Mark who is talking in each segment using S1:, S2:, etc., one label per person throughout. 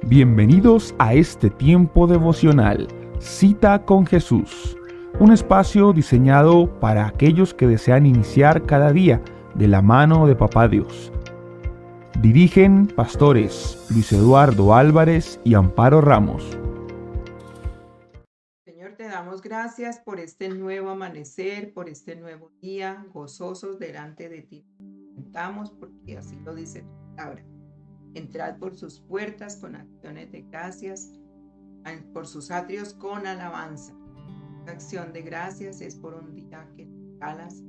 S1: Bienvenidos a este tiempo devocional, Cita con Jesús, un espacio diseñado para aquellos que desean iniciar cada día de la mano de Papá Dios. Dirigen pastores Luis Eduardo Álvarez y Amparo Ramos.
S2: Señor, te damos gracias por este nuevo amanecer, por este nuevo día, gozosos delante de ti. Cantamos porque así lo dice tu palabra. Entrad por sus puertas con acciones de gracias, por sus atrios con alabanza. La acción de gracias es por un día que nos regalas,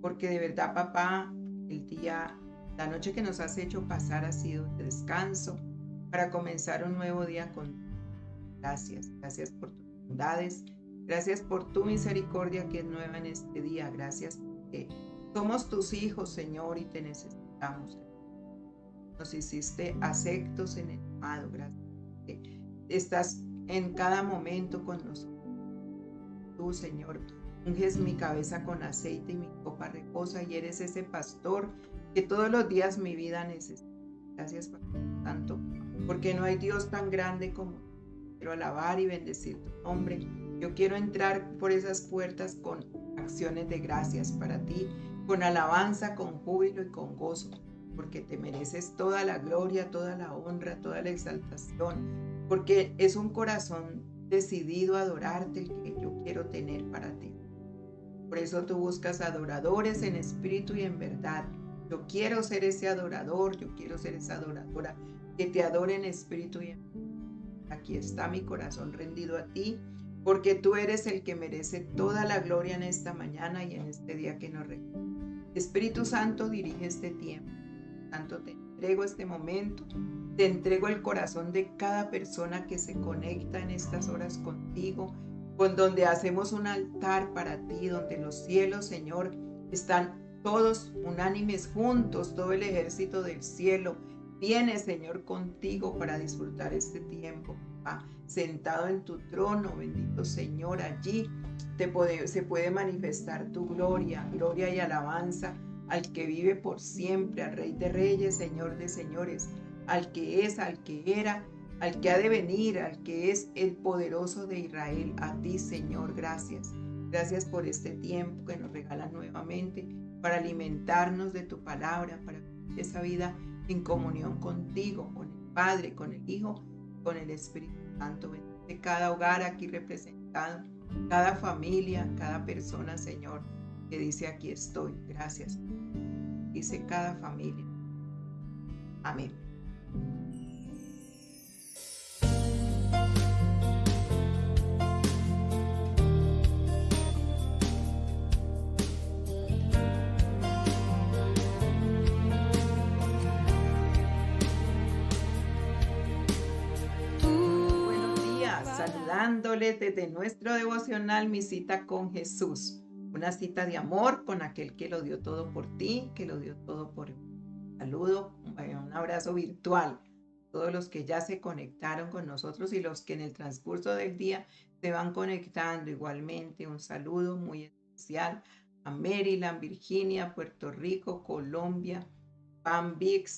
S2: porque de verdad, papá, la noche que nos has hecho pasar ha sido de descanso para comenzar un nuevo día con gracias. Gracias por tus bondades. Gracias por tu misericordia que es nueva en este día. Gracias porque somos tus hijos, Señor, y te necesitamos. Nos hiciste aceptos en el amado. Gracias porque estás en cada momento con nosotros. Tú, Señor, unges mi cabeza con aceite y mi copa reposa, y eres ese pastor que todos los días mi vida necesita. Gracias, Padre Santo, porque no hay Dios tan grande como tú. Quiero alabar y bendecir tu nombre. Yo quiero entrar por esas puertas con acciones de gracias para ti, con alabanza, con júbilo y con gozo, porque te mereces toda la gloria, toda la honra, toda la exaltación, porque es un corazón decidido a adorarte el que yo quiero tener para ti. Por eso tú buscas adoradores en espíritu y en verdad. Yo quiero ser ese adorador, yo quiero ser esa adoradora que te adore en espíritu y en verdad. Aquí está mi corazón rendido a ti, porque tú eres el que merece toda la gloria en esta mañana y en este día que nos regala. Espíritu Santo, dirige este tiempo. Santo, te entrego este momento, te entrego el corazón de cada persona que se conecta en estas horas contigo, con donde hacemos un altar para ti, donde los cielos, Señor, están todos unánimes juntos, todo el ejército del cielo viene, Señor, contigo para disfrutar este tiempo, papá, sentado en tu trono, bendito Señor, allí se puede manifestar tu gloria, gloria y alabanza al que vive por siempre, al Rey de Reyes, Señor de Señores, al que es, al que era, al que ha de venir, al que es el poderoso de Israel. A ti, Señor, gracias. Gracias por este tiempo que nos regalas nuevamente para alimentarnos de tu palabra, para vivir esa vida en comunión contigo, con el Padre, con el Hijo, con el Espíritu Santo. Bendice cada hogar aquí representado, cada familia, cada persona, Señor, que dice aquí estoy. Gracias. Dice cada familia. Amén. Buenos días, saludándoles desde nuestro devocional, mi cita con Jesús. Una cita de amor con aquel que lo dio todo por ti, que lo dio todo por mí. Saludo, un abrazo virtual a todos los que ya se conectaron con nosotros y los que en el transcurso del día se van conectando igualmente. Un saludo muy especial a Maryland, Virginia, Puerto Rico, Colombia, Palm Beach.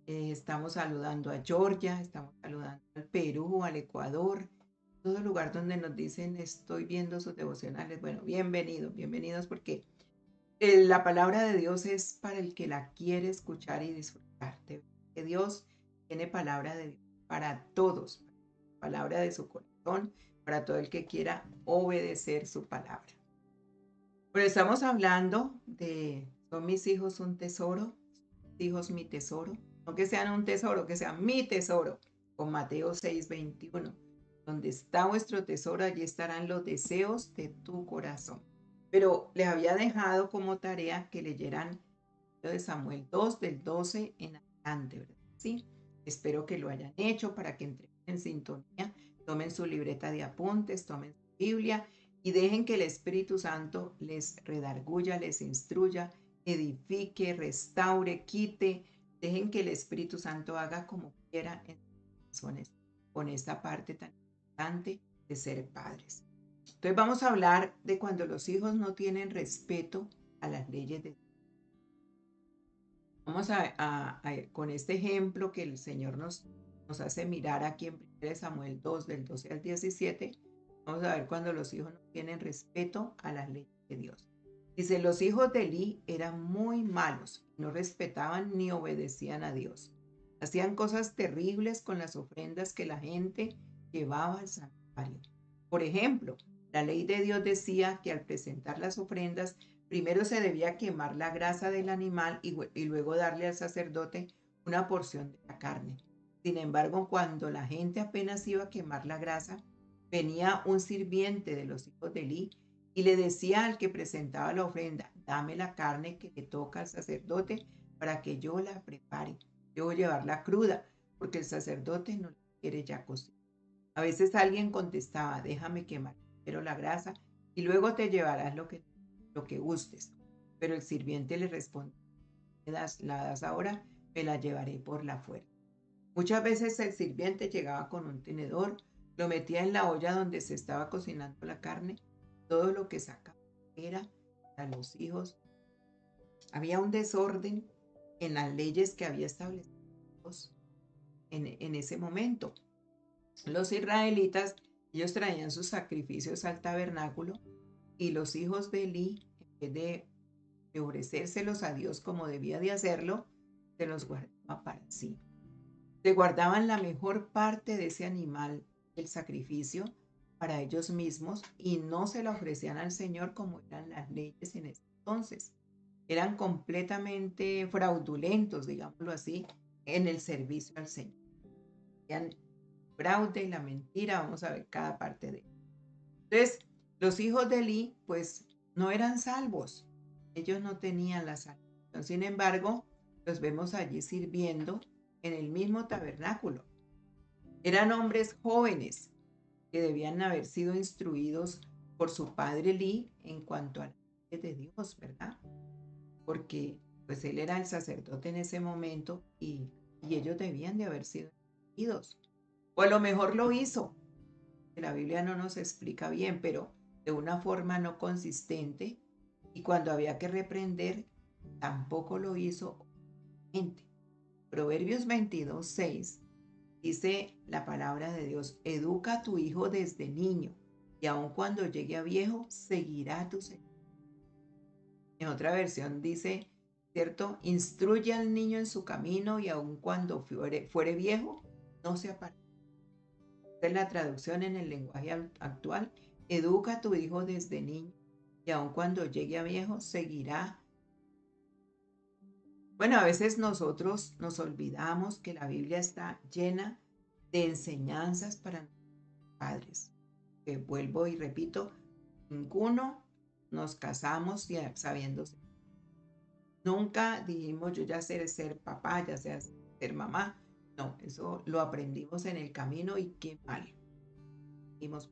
S2: Estamos saludando a Georgia, estamos saludando al Perú, al Ecuador, todo lugar donde nos dicen estoy viendo sus devocionales. Bueno, bienvenidos, bienvenidos porque la palabra de Dios es para el que la quiere escuchar y disfrutar. Que Dios tiene palabra de Dios para todos, palabra de su corazón, para todo el que quiera obedecer su palabra. Pero estamos hablando de, son mis hijos un tesoro, hijos mi tesoro, no que sean un tesoro, que sean mi tesoro, con Mateo 6:21. Donde está vuestro tesoro, allí estarán los deseos de tu corazón. Pero les había dejado como tarea que leyeran de Samuel 2, del 12 en adelante, ¿verdad? Sí, espero que lo hayan hecho para que entren en sintonía, tomen su libreta de apuntes, tomen su Biblia y dejen que el Espíritu Santo les redarguya, les instruya, edifique, restaure, quite. Dejen que el Espíritu Santo haga como quiera en sus corazones con esta parte tan importante de ser padres. Entonces vamos a hablar de cuando los hijos no tienen respeto a las leyes de Dios. Vamos con este ejemplo que el Señor nos nos hace mirar aquí en 1 Samuel 2, del 12 al 17. Vamos a ver cuando los hijos no tienen respeto a las leyes de Dios. Dice, los hijos de Elí eran muy malos, no respetaban ni obedecían a Dios. Hacían cosas terribles con las ofrendas que la gente llevaba al santuario. Por ejemplo, la ley de Dios decía que al presentar las ofrendas, primero se debía quemar la grasa del animal y luego darle al sacerdote una porción de la carne. Sin embargo, cuando la gente apenas iba a quemar la grasa, venía un sirviente de los hijos de Elí y le decía al que presentaba la ofrenda, dame la carne que le toca al sacerdote para que yo la prepare. Debo llevarla cruda, porque el sacerdote no la quiere ya cocida. A veces alguien contestaba, déjame quemar pero la grasa y luego te llevarás lo que gustes. Pero el sirviente le respondió, la das ahora, me la llevaré por la fuerza. Muchas veces el sirviente llegaba con un tenedor, lo metía en la olla donde se estaba cocinando la carne, todo lo que sacaba era a los hijos. Había un desorden en las leyes que había establecido en ese momento. Los israelitas, ellos traían sus sacrificios al tabernáculo y los hijos de Elí, en vez de ofrecérselos a Dios como debía de hacerlo, se los guardaba para sí. Se guardaban la mejor parte de ese animal, el sacrificio, para ellos mismos y no se la ofrecían al Señor como eran las leyes en ese entonces. Eran completamente fraudulentos, digámoslo así, en el servicio al Señor. Eran fraude y la mentira, vamos a ver cada parte de ello. Entonces, los hijos de Elí, pues, no eran salvos. Ellos no tenían la salvación. Sin embargo, los vemos allí sirviendo en el mismo tabernáculo. Eran hombres jóvenes que debían haber sido instruidos por su padre Elí en cuanto a la ley de Dios, ¿verdad? Porque pues él era el sacerdote en ese momento y ellos debían de haber sido instruidos. O a lo mejor lo hizo. La Biblia no nos explica bien, pero de una forma no consistente. Y cuando había que reprender, tampoco lo hizo. Proverbios 22:6 dice la palabra de Dios, educa a tu hijo desde niño y aun cuando llegue a viejo, seguirá a tu Señor. En otra versión dice, ¿cierto? Instruye al niño en su camino y aun cuando fuere viejo, no se apartará. Esta es la traducción en el lenguaje actual. Educa a tu hijo desde niño y aun cuando llegue a viejo, seguirá. Bueno, a veces nosotros nos olvidamos que la Biblia está llena de enseñanzas para nuestros padres. Que vuelvo y repito, ninguno nos casamos ya sabiéndose. Nunca dijimos yo ya sé ser papá, ya sé ser mamá. No, eso lo aprendimos en el camino y qué mal. Hicimos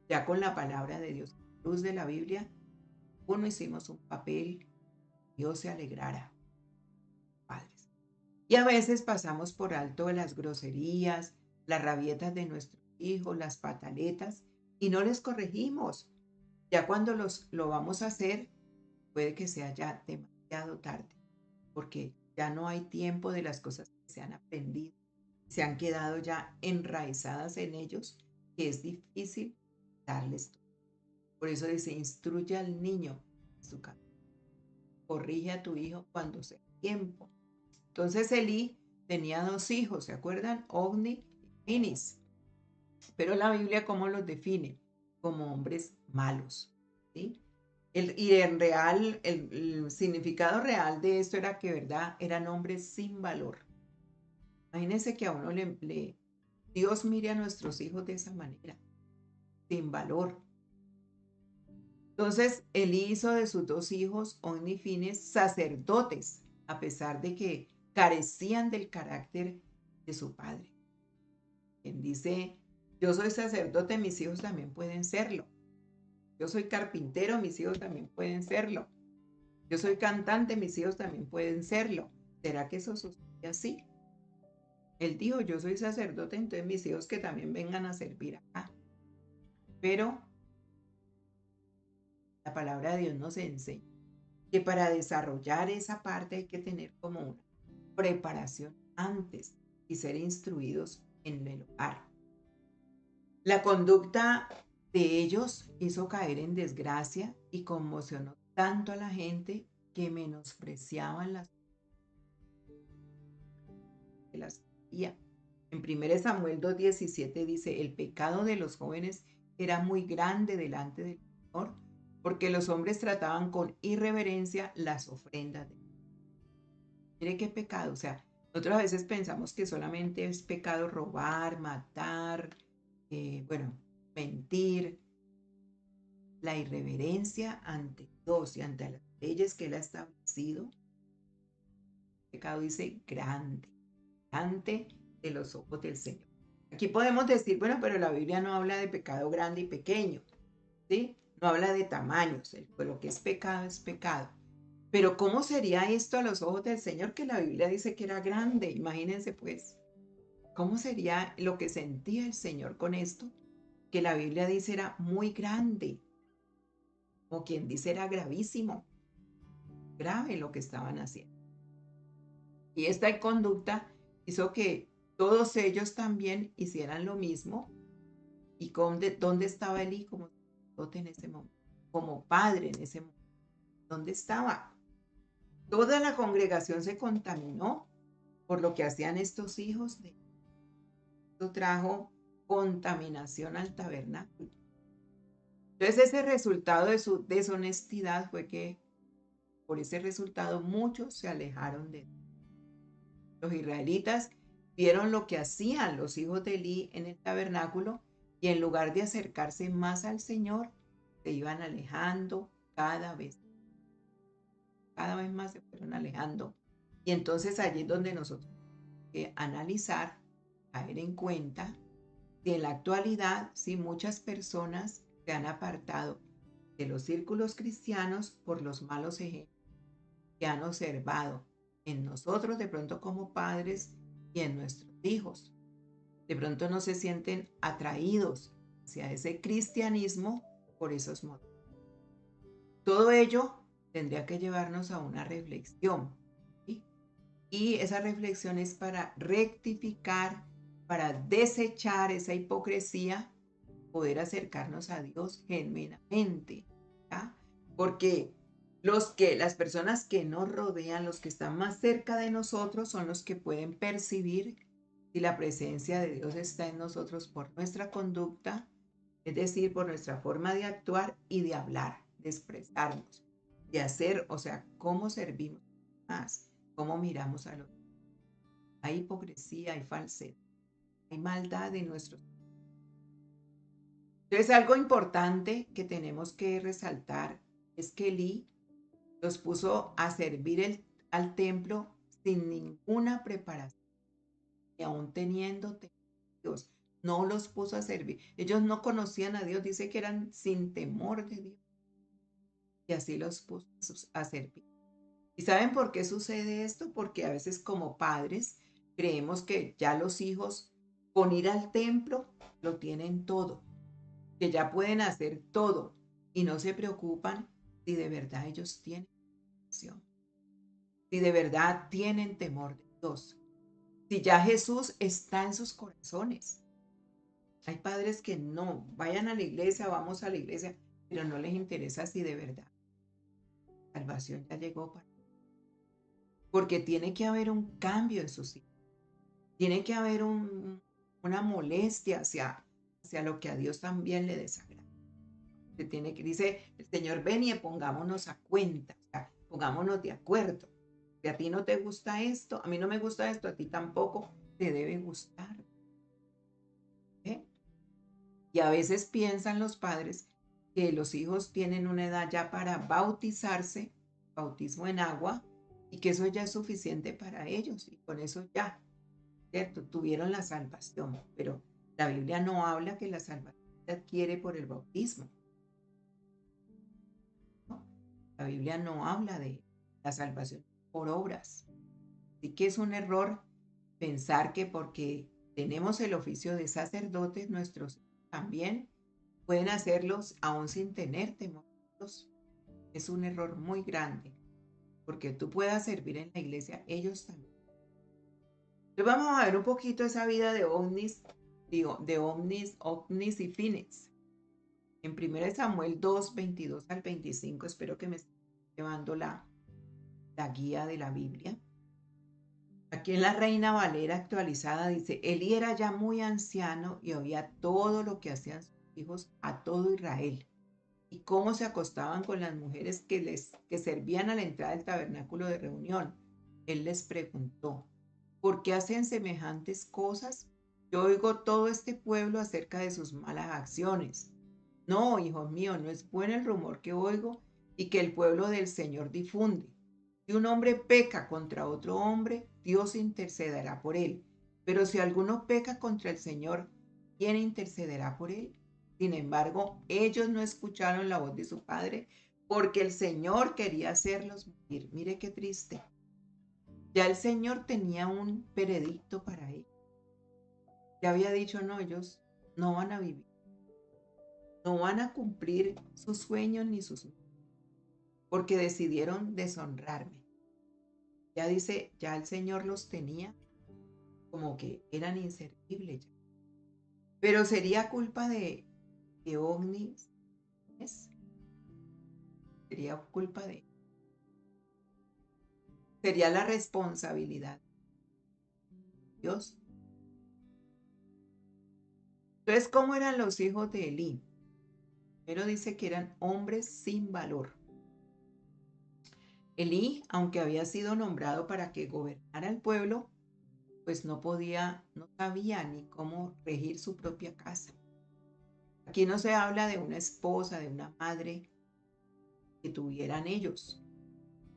S2: ya con la palabra de Dios, luz de la Biblia, uno hicimos un papel, Dios se alegrara, padres. Y a veces pasamos por alto las groserías, las rabietas de nuestros hijos, las pataletas, y no les corregimos. Ya cuando lo vamos a hacer, puede que sea ya demasiado tarde, porque ya no hay tiempo de las cosas que se han aprendido, se han quedado ya enraizadas en ellos, que es difícil darles todo. Por eso dice, instruye al niño en su camino, corrige a tu hijo cuando sea tiempo. Entonces Elí tenía dos hijos, ¿se acuerdan? Ofni y Finis. Pero la Biblia, ¿cómo los define? Como hombres malos, ¿sí? El significado real de esto era que, ¿verdad? Eran hombres sin valor. Imagínense que a uno Dios mire a nuestros hijos de esa manera, sin valor. Entonces, Elí hizo de sus dos hijos, Ofni y Finis, sacerdotes, a pesar de que carecían del carácter de su padre. Quien dice, yo soy sacerdote, mis hijos también pueden serlo. Yo soy carpintero, mis hijos también pueden serlo. Yo soy cantante, mis hijos también pueden serlo. ¿Será que eso sucede así? Él dijo, yo soy sacerdote, entonces mis hijos que también vengan a servir acá. Pero la palabra de Dios nos enseña que para desarrollar esa parte hay que tener como una preparación antes. y ser instruidos en el hogar. La conducta de ellos hizo caer en desgracia y conmocionó tanto a la gente que menospreciaban las hacía. En 1 Samuel 2:17 dice, el pecado de los jóvenes era muy grande delante del Señor, porque los hombres trataban con irreverencia las ofrendas de Dios. Mire qué pecado, o sea, nosotros a veces pensamos que solamente es pecado robar, matar, bueno, mentir. La irreverencia ante Dios y ante las leyes que Él ha establecido, el pecado dice grande, ante de los ojos del Señor. Aquí podemos decir, bueno, pero la Biblia no habla de pecado grande y pequeño, ¿sí? No habla de tamaños, lo que es pecado es pecado. Pero ¿cómo sería esto a los ojos del Señor que la Biblia dice que era grande? Imagínense pues, ¿cómo sería lo que sentía el Señor con esto? Que la Biblia dice era muy grande, o quien dice era gravísimo, grave lo que estaban haciendo. Y esta conducta hizo que todos ellos también hicieran lo mismo. ¿Y dónde estaba Elí como sacerdote en ese momento? Como padre en ese momento. ¿Dónde estaba? Toda la congregación se contaminó por lo que hacían estos hijos. Esto trajo contaminación al tabernáculo. Entonces ese resultado de su deshonestidad fue que por ese resultado muchos se alejaron de Dios. Los israelitas vieron lo que hacían los hijos de Elí en el tabernáculo y en lugar de acercarse más al Señor, se iban alejando cada vez más se fueron alejando. Y entonces allí es donde nosotros tenemos que analizar, caer en cuenta que en la actualidad, sí, muchas personas se han apartado de los círculos cristianos por los malos ejemplos que han observado en nosotros de pronto como padres y en nuestros hijos. De pronto no se sienten atraídos hacia ese cristianismo por esos motivos. Todo ello tendría que llevarnos a una reflexión, ¿sí? Y esa reflexión es para rectificar, para desechar esa hipocresía, poder acercarnos a Dios genuinamente, ¿ya? Porque las personas que nos rodean, los que están más cerca de nosotros, son los que pueden percibir si la presencia de Dios está en nosotros por nuestra conducta, es decir, por nuestra forma de actuar y de hablar, de expresarnos, de hacer, o sea, cómo servimos más, cómo miramos a los demás. Hay hipocresía, hay falsedad, hay maldad en nuestros. Entonces, algo importante que tenemos que resaltar es que Elí los puso a servir al templo sin ninguna preparación, y aún teniendo temor de Dios, no los puso a servir. Ellos no conocían a Dios, dice que eran sin temor de Dios, y así los puso a servir. ¿Y saben por qué sucede esto? Porque a veces como padres creemos que ya los hijos con ir al templo lo tienen todo, que ya pueden hacer todo y no se preocupan si de verdad ellos tienen oración, si de verdad tienen temor de Dios, si ya Jesús está en sus corazones. Hay padres que no, vayan a la iglesia, vamos a la iglesia, pero no les interesa si de verdad la salvación ya llegó para ellos. Porque tiene que haber un cambio en sus hijos. Tiene que haber una molestia hacia lo que a Dios también le desagrada. Dice el Señor, ven y pongámonos a cuenta, o sea, pongámonos de acuerdo. Si a ti no te gusta esto, a mí no me gusta esto, a ti tampoco te debe gustar. ¿Eh? Y a veces piensan los padres que los hijos tienen una edad ya para bautizarse, bautismo en agua, y que eso ya es suficiente para ellos, y con eso ya, ¿cierto? Tuvieron la salvación, pero la Biblia no habla que la salvación se adquiere por el bautismo, ¿no? La Biblia no habla de la salvación por obras. Así que es un error pensar que porque tenemos el oficio de sacerdotes, nuestros hijos también pueden hacerlos aún sin tener temor de Dios. Es un error muy grande, porque tú puedas servir en la iglesia, ellos también. Entonces vamos a ver un poquito esa vida de ovnis, digo, de ovnis y fines. En 1 Samuel 2, 22 al 25, espero que me esté llevando la guía de la Biblia. Aquí en la Reina Valera actualizada dice, Elí era ya muy anciano y oía todo lo que hacían sus hijos a todo Israel y cómo se acostaban con las mujeres que servían a la entrada del tabernáculo de reunión. Él les preguntó, ¿por qué hacen semejantes cosas? Yo oigo todo este pueblo acerca de sus malas acciones. No, hijos míos, no es bueno el rumor que oigo y que el pueblo del Señor difunde. Si un hombre peca contra otro hombre, Dios intercederá por él. Pero si alguno peca contra el Señor, ¿quién intercederá por él? Sin embargo, ellos no escucharon la voz de su padre porque el Señor quería hacerlos morir. Mire qué triste. Ya el Señor tenía un veredicto para ellos. Ya había dicho, no, ellos no van a vivir, no van a cumplir sus sueños ni sus porque decidieron deshonrarme. Ya dice, ya el Señor los tenía como que eran inservibles. Pero sería culpa de ovnis, ¿es? Sería culpa de, sería la responsabilidad de Dios. Entonces, ¿cómo eran los hijos de Elí? Pero dice que eran hombres sin valor. Elí, aunque había sido nombrado para que gobernara el pueblo, pues no podía, no sabía ni cómo regir su propia casa. Aquí no se habla de una esposa, de una madre que tuvieran ellos,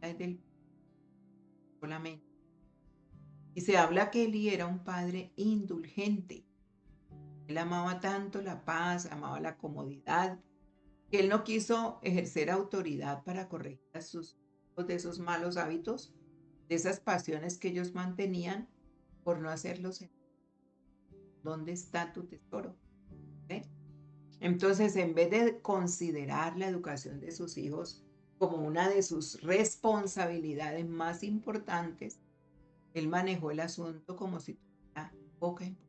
S2: es del solamente. Y se habla que Elí era un padre indulgente. Él amaba tanto la paz, amaba la comodidad, que él no quiso ejercer autoridad para corregir a sus hijos de esos malos hábitos, de esas pasiones que ellos mantenían por no hacerlos. ¿Dónde está tu tesoro? ¿Eh? Entonces, en vez de considerar la educación de sus hijos como una de sus responsabilidades más importantes, él manejó el asunto como si tuviera poca importancia.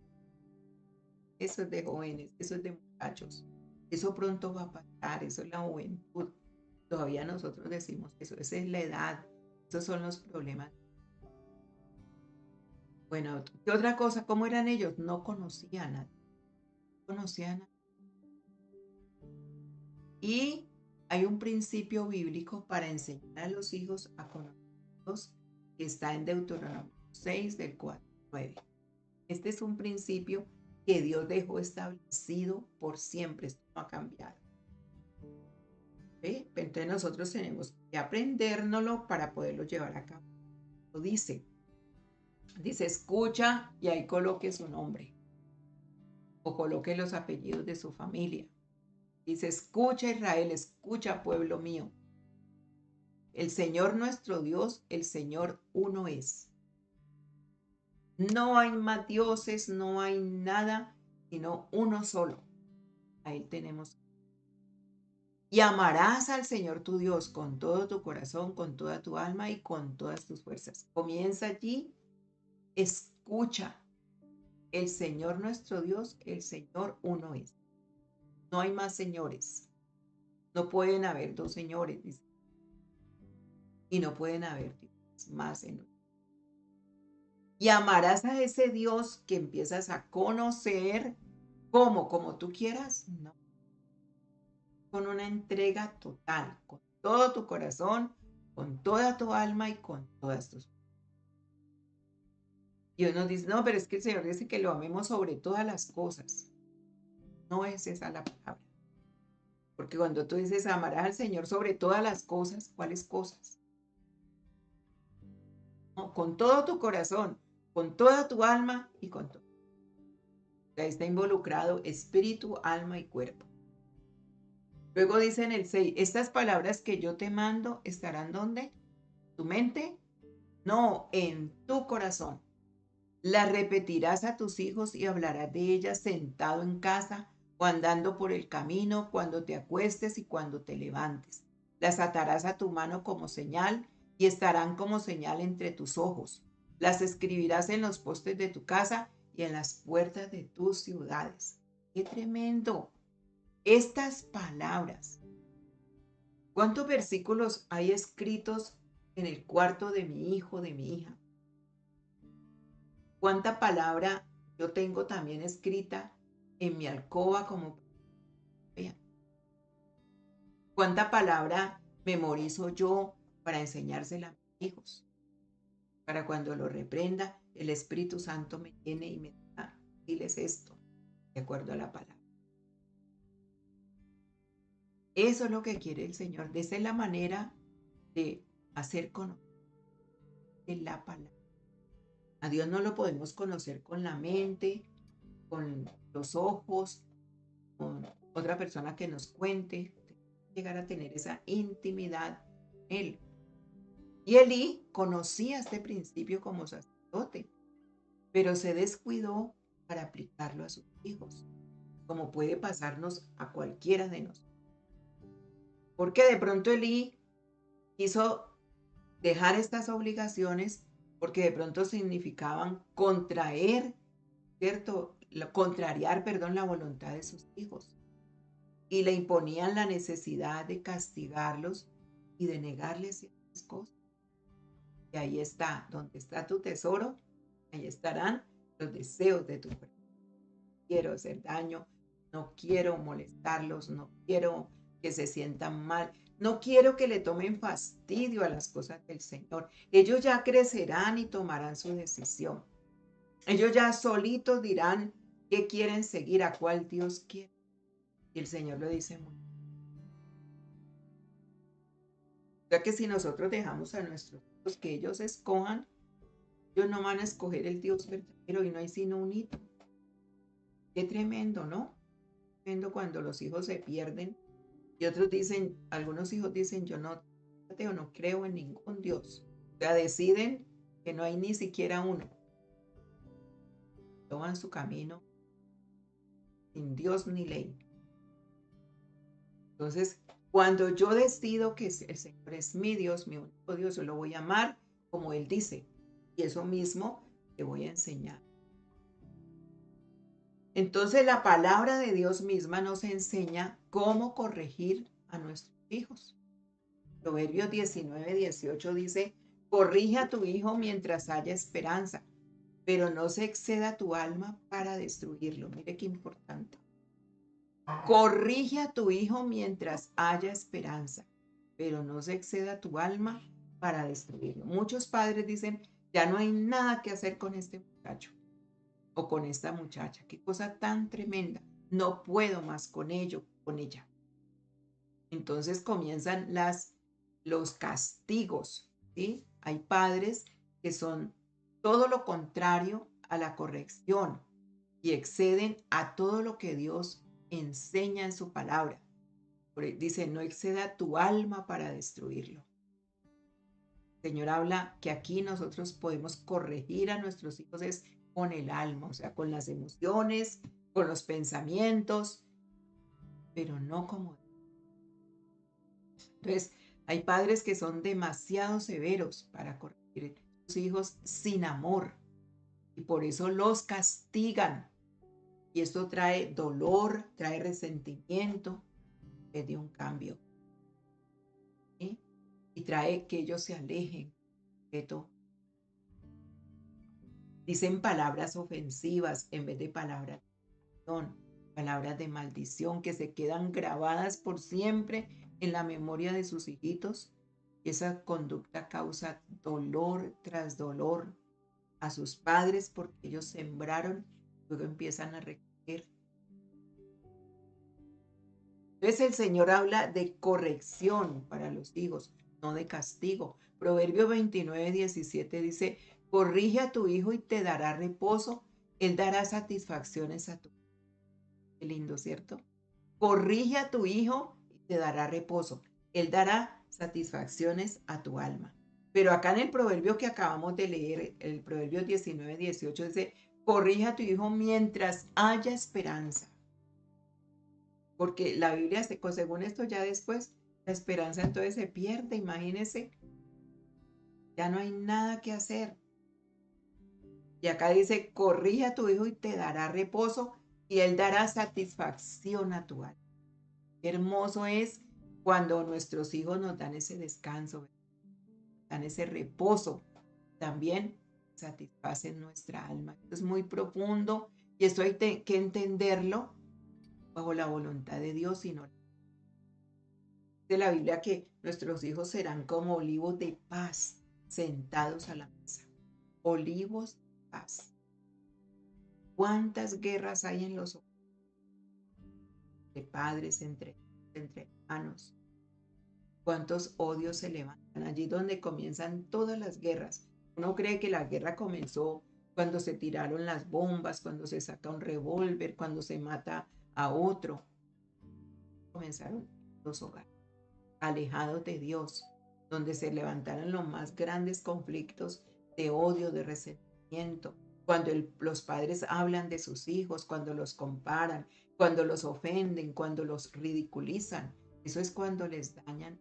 S2: Eso es de jóvenes, eso es de muchachos. Eso pronto va a pasar, eso es la juventud. Todavía nosotros decimos eso, esa es la edad, esos son los problemas. Bueno, ¿qué otra cosa? ¿Cómo eran ellos? No conocían a nadie, no conocían a nadie. Y hay un principio bíblico para enseñar a los hijos a conocer a Dios que está en Deuteronomio 6 del 4 al 9. Este es un principio que Dios dejó establecido por siempre, esto no ha cambiado. ¿Sí? Entonces nosotros tenemos que aprendérnoslo para poderlo llevar a cabo. Lo dice, escucha y ahí coloque su nombre o coloque los apellidos de su familia. Dice, escucha Israel, escucha pueblo mío. El Señor nuestro Dios, el Señor uno es. No hay más dioses, no hay nada, sino uno solo. A Él tenemos. Y amarás al Señor tu Dios con todo tu corazón, con toda tu alma y con todas tus fuerzas. Comienza allí, escucha. El Señor nuestro Dios, el Señor uno es. No hay más señores. No pueden haber dos señores, dice. Y no pueden haber más en uno. Y amarás a ese Dios que empiezas a conocer como tú quieras, no. Con una entrega total, con todo tu corazón, con toda tu alma y con todas tus. Y uno dice, no, pero es que el Señor dice que lo amemos sobre todas las cosas. No es esa la palabra. Porque cuando tú dices amarás al Señor sobre todas las cosas, ¿cuáles cosas? No, con todo tu corazón, con toda tu alma y con todo. Ahí está involucrado espíritu, alma y cuerpo. Luego dice en el 6, estas palabras que yo te mando estarán ¿dónde? ¿Tu mente? No, en tu corazón. Las repetirás a tus hijos y hablarás de ellas sentado en casa o andando por el camino, cuando te acuestes y cuando te levantes. Las atarás a tu mano como señal y estarán como señal entre tus ojos. Las escribirás en los postes de tu casa y en las puertas de tus ciudades. ¡Qué tremendo! Estas palabras. ¿Cuántos versículos hay escritos en el cuarto de mi hijo, de mi hija? ¿Cuánta palabra yo tengo también escrita en mi alcoba como vean? ¿Cuánta palabra memorizo yo para enseñársela a mis hijos? Para cuando lo reprenda, el Espíritu Santo me llene y me diga, diles esto, de acuerdo a la palabra. Eso es lo que quiere el Señor. Esa es la manera de hacer conocer la palabra. A Dios no lo podemos conocer con la mente, con los ojos, con otra persona que nos cuente. Llegar a tener esa intimidad con Él. Y Elí conocía este principio como sacerdote, pero se descuidó para aplicarlo a sus hijos, como puede pasarnos a cualquiera de nosotros. Porque de pronto Elí quiso dejar estas obligaciones porque de pronto significaban contrariar, la voluntad de sus hijos y le imponían la necesidad de castigarlos y de negarles ciertas cosas. Y ahí está, donde está tu tesoro, ahí estarán los deseos de tu corazón. Quiero hacer daño, no quiero molestarlos, no quiero que se sientan mal, no quiero que le tomen fastidio a las cosas del Señor. Ellos ya crecerán y tomarán su decisión. Ellos ya solitos dirán qué quieren seguir, a cuál Dios quiere. Y el Señor lo dice muy bien. O sea que si nosotros dejamos a nuestros hijos que ellos escojan, ellos no van a escoger el Dios verdadero y no hay sino un hito. Qué tremendo, ¿no? Tremendo cuando los hijos se pierden y otros dicen, algunos hijos dicen, yo no creo en ningún Dios. O sea, deciden que no hay ni siquiera uno. Toman su camino sin Dios ni ley. Entonces, cuando yo decido que el Señor es mi Dios, mi único Dios, yo lo voy a amar como Él dice. Y eso mismo te voy a enseñar. Entonces, la palabra de Dios misma nos enseña cómo corregir a nuestros hijos. Proverbios 19:18 dice, corrige a tu hijo mientras haya esperanza, pero no se exceda tu alma para destruirlo. Mire qué importante. Corrige a tu hijo mientras haya esperanza, pero no se exceda tu alma para destruirlo. Muchos padres dicen, ya no hay nada que hacer con este muchacho o con esta muchacha. Qué cosa tan tremenda. No puedo más con ello, con ella. Entonces comienzan los castigos, ¿sí? Hay padres que son todo lo contrario a la corrección y exceden a todo lo que Dios enseña en su palabra. Dice, no exceda tu alma para destruirlo. El Señor habla que aquí nosotros podemos corregir a nuestros hijos es con el alma, o sea, con las emociones, con los pensamientos, pero no como. Entonces, hay padres que son demasiado severos para corregir a sus hijos sin amor y por eso los castigan. Y esto trae dolor, trae resentimiento de un cambio. ¿Sí? Y trae que ellos se alejen de todo. Dicen palabras ofensivas en vez de palabras de perdón, palabras de maldición que se quedan grabadas por siempre en la memoria de sus hijitos. Esa conducta causa dolor tras dolor a sus padres porque ellos sembraron, luego empiezan a recoger. Entonces el Señor habla de corrección para los hijos, no de castigo. Proverbio 29:17 dice, corrige a tu hijo y te dará reposo, él dará satisfacciones a tu hijo. Qué lindo, ¿cierto? Corrige a tu hijo y te dará reposo, él dará satisfacciones a tu alma. Pero acá en el proverbio que acabamos de leer, el proverbio 19:18 dice, corrige a tu hijo mientras haya esperanza. Porque la Biblia, según esto, ya después, la esperanza entonces se pierde, imagínense, ya no hay nada que hacer. Y acá dice, corrige a tu hijo y te dará reposo y él dará satisfacción a tu alma. Qué hermoso es cuando nuestros hijos nos dan ese descanso, dan ese reposo, también satisfacen nuestra alma. Esto es muy profundo y esto hay que entenderlo bajo la voluntad de Dios y no de la Biblia que nuestros hijos serán como olivos de paz sentados a la mesa. Olivos de paz. ¿Cuántas guerras hay en los hogares de padres entre hermanos? ¿Cuántos odios se levantan? Allí donde comienzan todas las guerras. Uno cree que la guerra comenzó cuando se tiraron las bombas, cuando se saca un revólver, cuando se mata a otro. Comenzaron los hogares, alejados de Dios, donde se levantaron los más grandes conflictos de odio, de resentimiento, cuando los padres hablan de sus hijos, cuando los comparan, cuando los ofenden, cuando los ridiculizan. Eso es cuando les dañan.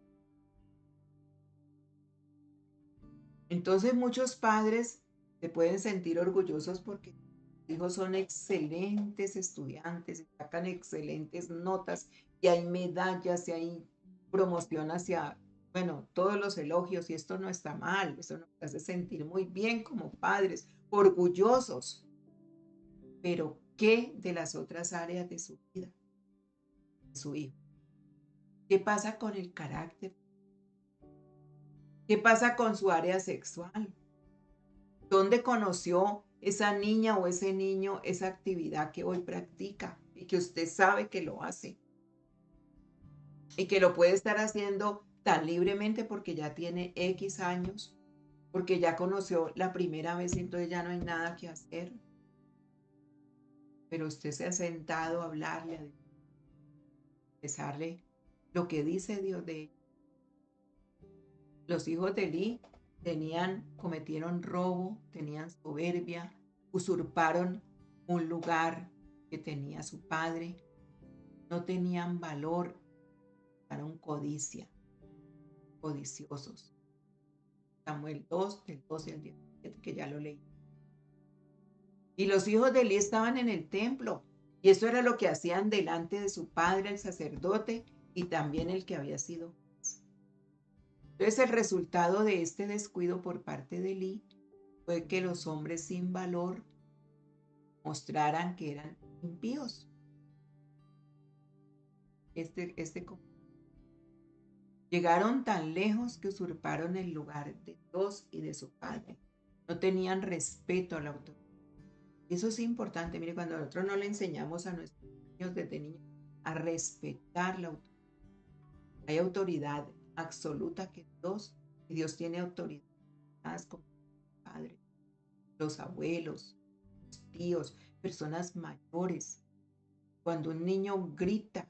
S2: Entonces muchos padres se pueden sentir orgullosos porque sus hijos son excelentes estudiantes, sacan excelentes notas y hay medallas y hay promoción hacia, bueno, todos los elogios y esto no está mal, eso nos hace sentir muy bien como padres, orgullosos, pero ¿qué de las otras áreas de su vida, de su hijo? ¿Qué pasa con el carácter? ¿Qué pasa con su área sexual? ¿Dónde conoció esa niña o ese niño esa actividad que hoy practica y que usted sabe que lo hace y que lo puede estar haciendo tan libremente porque ya tiene X años, porque ya conoció la primera vez y entonces ya no hay nada que hacer? Pero usted se ha sentado a hablarle, a expresarle lo que dice Dios de ella. Los hijos de Elí cometieron robo, tenían soberbia, usurparon un lugar que tenía su padre, no tenían valor, eran codiciosos. Samuel 2, del 12 al 17, que ya lo leí. Y los hijos de Elí estaban en el templo, y eso era lo que hacían delante de su padre, el sacerdote, y también el que había sido juez. Entonces el resultado de este descuido por parte de Elí fue que los hombres sin valor mostraran que eran impíos. Llegaron tan lejos que usurparon el lugar de Dios y de su Padre. No tenían respeto a la autoridad. Eso es importante. Mire, cuando nosotros no le enseñamos a nuestros niños desde niños a respetar la autoridad. Hay autoridad absoluta que Dios, y Dios tiene autoridad como Padre, los abuelos, los tíos, personas mayores. Cuando un niño grita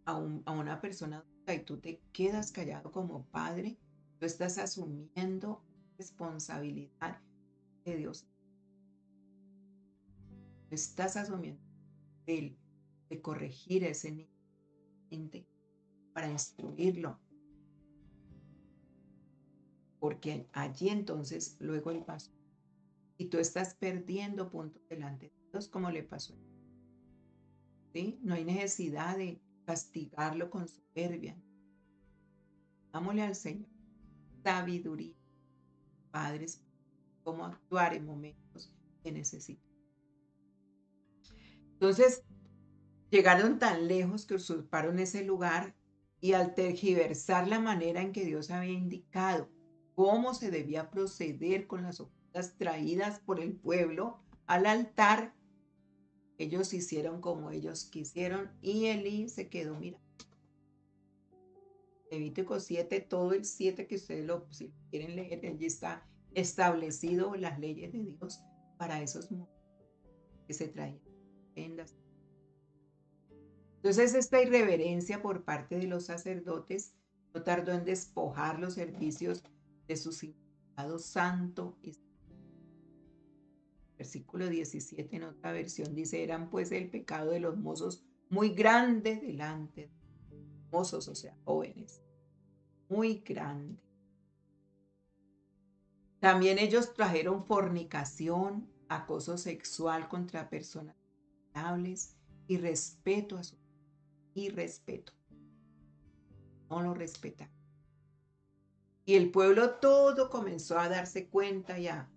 S2: a una persona adulta y tú te quedas callado como padre, tú estás asumiendo responsabilidad de Dios. Tú estás asumiendo de corregir a ese niño para instruirlo. Porque allí entonces luego el paso. Y tú estás perdiendo puntos delante de Dios como le pasó. ¿Sí? No hay necesidad de castigarlo con soberbia. Dámosle al Señor sabiduría, padres, cómo actuar en momentos que necesitan. Entonces, llegaron tan lejos que usurparon ese lugar y al tergiversar la manera en que Dios había indicado cómo se debía proceder con las ofrendas traídas por el pueblo al altar, ellos hicieron como ellos quisieron y Elí se quedó mirando. Levítico 7, todo el 7 que ustedes si lo quieren leer, allí está establecido las leyes de Dios para esos momentos que se traían ofrendas. Entonces esta irreverencia por parte de los sacerdotes no tardó en despojar los servicios de su significado santo. Versículo 17 en otra versión dice, eran pues el pecado de los mozos muy grande delante de mozos, o sea, jóvenes, muy grande. También ellos trajeron fornicación, acoso sexual contra personas vulnerables y respeto a su irrespeto. No lo respetaron. Y el pueblo todo comenzó a darse cuenta y a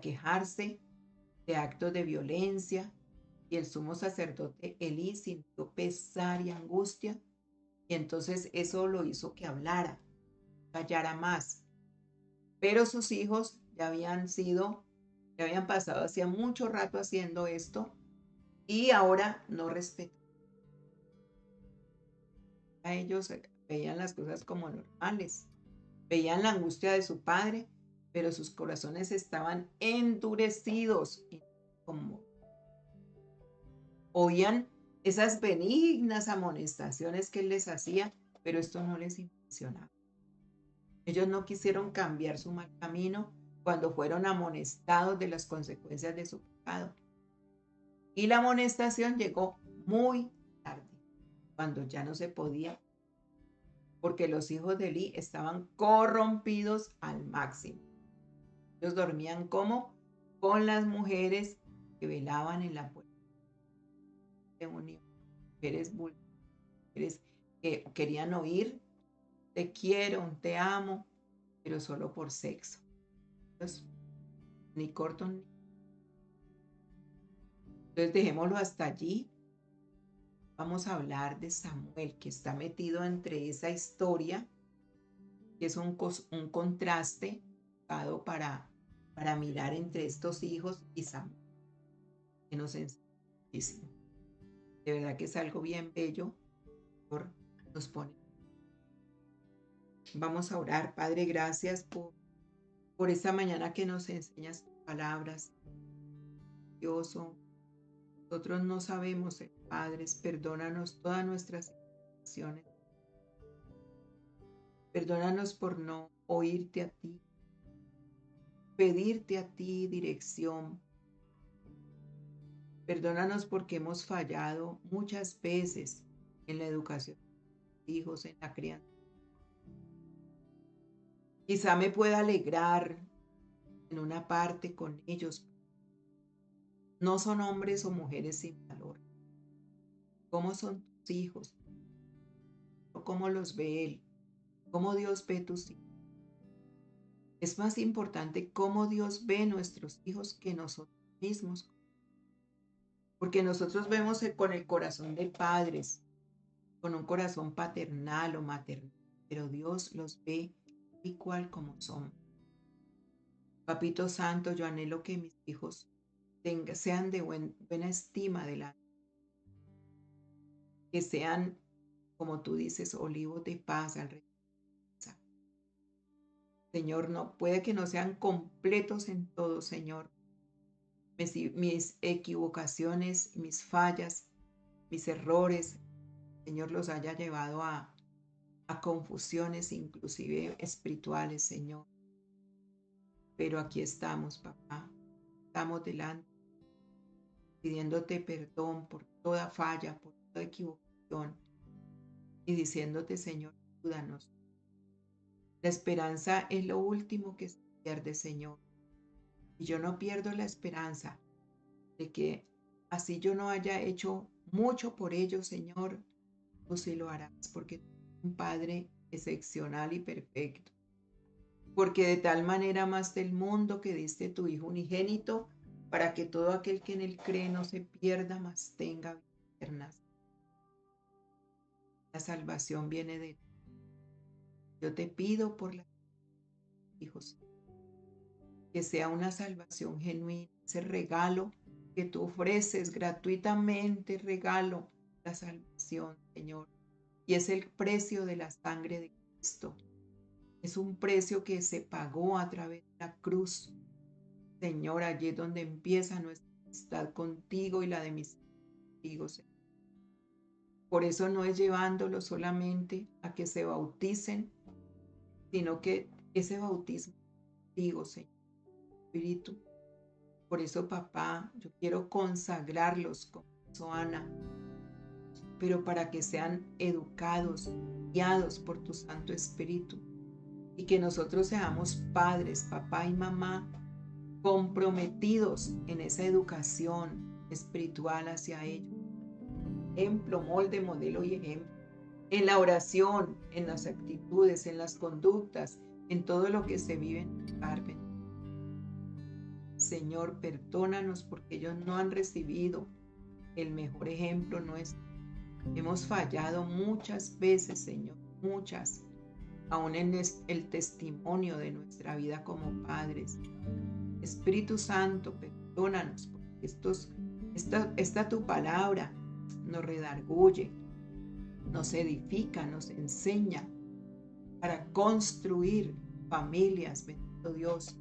S2: quejarse de actos de violencia. Y el sumo sacerdote Elí sintió pesar y angustia. Y entonces eso lo hizo que hablara, callara más. Pero sus hijos ya habían pasado hacía mucho rato haciendo esto y ahora no respetan a ellos, veían las cosas como normales, veían la angustia de su padre, pero sus corazones estaban endurecidos y como oían esas benignas amonestaciones que él les hacía, pero esto no les impresionaba. Ellos no quisieron cambiar su mal camino cuando fueron amonestados de las consecuencias de su pecado. Y la amonestación llegó muy tarde, cuando ya no se podía, porque los hijos de Eli estaban corrompidos al máximo. Ellos dormían como con las mujeres que velaban en la puerta de unión, mujeres que querían oír, te quiero, te amo, pero solo por sexo. Entonces, ni corto ni. Entonces dejémoslo hasta allí. Vamos a hablar de Samuel, que está metido entre esa historia, que es un contraste para mirar entre estos hijos y Samuel, que nos enseña muchísimo. De verdad que es algo bien bello. Nos pone. Vamos a orar. Padre, gracias por esta mañana que nos enseñas tus palabras. Dios, nosotros no sabemos ser padres. Perdónanos todas nuestras acciones. Perdónanos por no oírte a ti, pedirte a ti dirección. Perdónanos porque hemos fallado muchas veces en la educación de los hijos, en la crianza. Quizá me pueda alegrar en una parte con ellos. No son hombres o mujeres sin valor. ¿Cómo son tus hijos? ¿O cómo los ve Él? ¿Cómo Dios ve tus hijos? Es más importante cómo Dios ve nuestros hijos que nosotros mismos. Porque nosotros vemos con el corazón de padres, con un corazón paternal o maternal, pero Dios los ve igual como son. Papito Santo, yo anhelo que mis hijos sean de buena estima delante, que sean, como tú dices, olivos de paz alrededor. Señor, no puede que no sean completos en todo, Señor. Mis equivocaciones, mis fallas, mis errores, Señor, los haya llevado a confusiones, inclusive espirituales, Señor. Pero aquí estamos, papá. Estamos delante, pidiéndote perdón por toda falla, por toda equivocación y diciéndote, Señor, ayúdanos. La esperanza es lo último que se pierde, Señor. Y yo no pierdo la esperanza de que así yo no haya hecho mucho por ellos, Señor, tú sí lo harás, porque tú eres un Padre excepcional y perfecto. Porque de tal manera amaste el mundo que diste tu Hijo unigénito, para que todo aquel que en él cree no se pierda, mas tenga vida eterna. La salvación viene de ti. Yo te pido por los hijos, que sea una salvación genuina, ese regalo que tú ofreces gratuitamente, regalo la salvación, Señor. Y es el precio de la sangre de Cristo. Es un precio que se pagó a través de la cruz. Señor, allí es donde empieza nuestra amistad contigo y la de mis hijos. Por eso no es llevándolo solamente a que se bauticen, sino que ese bautismo contigo, Señor, Espíritu. Por eso, papá, yo quiero consagrarlos como hizo Ana, pero para que sean educados, guiados por tu Santo Espíritu. y que nosotros seamos padres, papá y mamá, comprometidos en esa educación espiritual hacia ellos. Ejemplo, molde, modelo y ejemplo. En la oración, en las actitudes, en las conductas, en todo lo que se vive en el hogar. Señor, perdónanos porque ellos no han recibido el mejor ejemplo nuestro. Hemos fallado muchas veces, Señor, muchas, aún en el testimonio de nuestra vida como padres. Espíritu Santo, perdónanos porque esta tu palabra nos redarguye, nos edifica, nos enseña para construir familias, bendito Dios,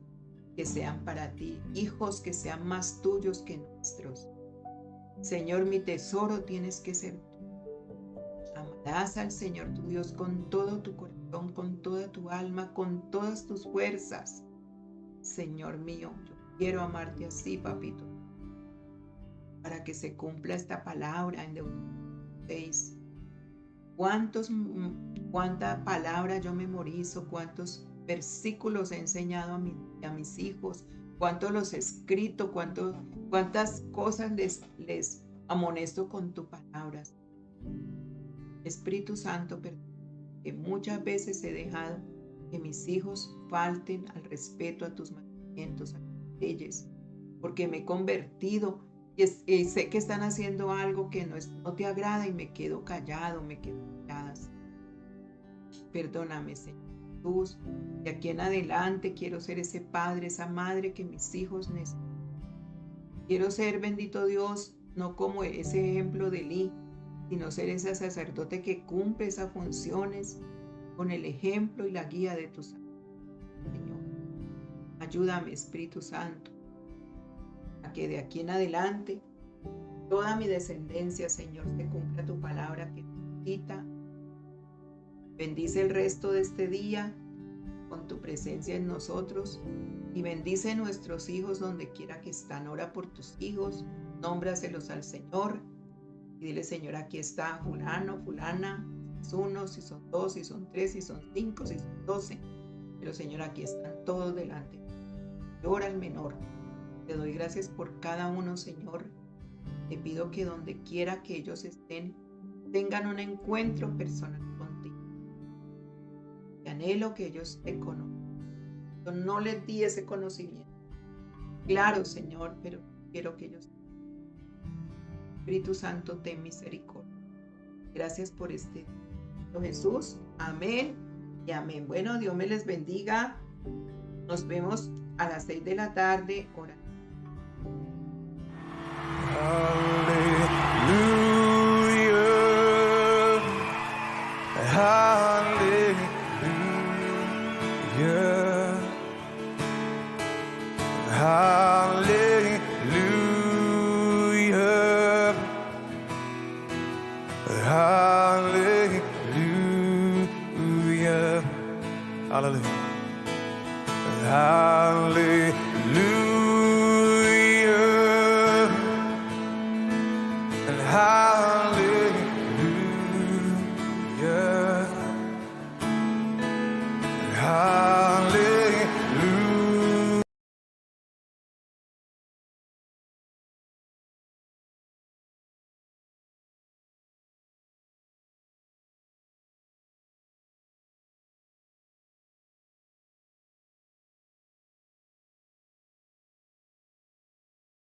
S2: que sean para ti, hijos que sean más tuyos que nuestros. Señor, mi tesoro tienes que ser tú. Amarás al Señor tu Dios con todo tu corazón, con toda tu alma, con todas tus fuerzas. Señor mío, yo quiero amarte así, papito, para que se cumpla esta palabra en Deuteronomio 6. Cuánta palabra yo memorizo, cuántos versículos he enseñado a mis hijos, cuántos los he escrito, cuántas cosas les amonesto con tu palabra. Espíritu Santo, que muchas veces he dejado que mis hijos falten al respeto a tus mandamientos, a tus leyes, porque me he convertido y sé que están haciendo algo que no te agrada y me quedo callado, me quedo callada. Perdóname, Señor Jesús. De aquí en adelante quiero ser ese padre, esa madre que mis hijos necesitan. Quiero ser, bendito Dios, no como ese ejemplo de Elí, sino ser ese sacerdote que cumple esas funciones con el ejemplo y la guía de tu Señor. Ayúdame, Espíritu Santo, a que de aquí en adelante toda mi descendencia, Señor, se cumpla tu palabra que necesita. Bendice el resto de este día con tu presencia en nosotros y bendice nuestros hijos donde quiera que están. Ora por tus hijos, nómbraselos al Señor y dile, Señor, aquí está fulano, fulana, si es uno, si son dos, si son tres, si son cinco, si son 12. Pero, Señor, aquí están todos delante. Ora al menor. Te doy gracias por cada uno, Señor. Te pido que donde quiera que ellos estén, tengan un encuentro personal contigo. Y anhelo que ellos te conozcan. Yo no les di ese conocimiento. Claro, Señor, pero quiero que ellos. Espíritu Santo, ten misericordia. Gracias por este día, Jesús. Amén y amén. Bueno, Dios me les bendiga. Nos vemos a las 6 de la tarde, hora.
S3: Hallelujah. Hallelujah. Hallelujah.